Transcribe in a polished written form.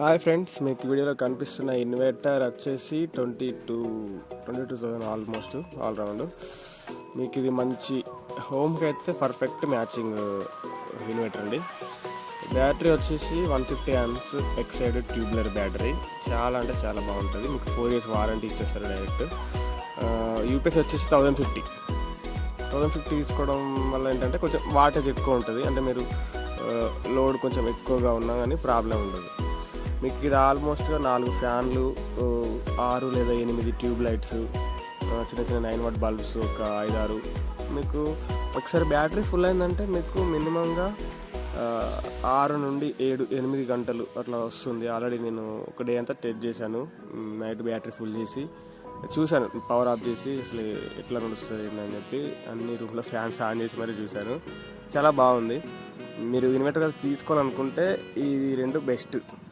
Hi friends, మీకు వీడియోలో కనిపిస్తున్న ఇన్వర్టర్ వచ్చేసి 22,000 ఆల్మోస్ట్ ఆల్ రౌండ్. మీకు ఇది మంచి హోమ్కి అయితే పర్ఫెక్ట్ మ్యాచింగ్ ఇన్వర్టర్ అండి. బ్యాటరీ వచ్చేసి 150 amps ఎక్సైడ్ ట్యూబ్లర్ బ్యాటరీ. చాలా అంటే చాలా బాగుంటుంది. మీకు 4 years వారంటీ ఇచ్చేస్తారు డైరెక్ట్. యూపీఎస్ వచ్చేసి 1050 తీసుకోవడం వల్ల ఏంటంటే కొంచెం వాటేజ్ ఎక్కువ ఉంటుంది. అంటే మీరు లోడ్ కొంచెం ఎక్కువగా ఉన్నా కానీ ప్రాబ్లం ఉండదు. మీకు ఇది ఆల్మోస్ట్గా 4 ఫ్యాన్లు, 6 లేదా 8 ట్యూబ్ లైట్స్, చిన్న చిన్న 9 watt బల్బ్స్ ఒక 5-6. మీకు ఒకసారి బ్యాటరీ ఫుల్ అయిందంటే మీకు మినిమంగా 6 నుండి 7-8 గంటలు అట్లా వస్తుంది. ఆల్రెడీ నేను ఒక డే అంతా టెస్ట్ చేశాను. నైట్ బ్యాటరీ ఫుల్ చేసి చూశాను, పవర్ ఆఫ్ చేసి అసలు ఎట్లా నడుస్తుంది అని చెప్పి అన్ని రూమ్లో ఫ్యాన్స్ ఆన్ చేసి మరీ చూశాను. చాలా బాగుంది. మీరు ఇన్వర్టర్ తీసుకోవాలనుకుంటే ఈ రెండు బెస్ట్.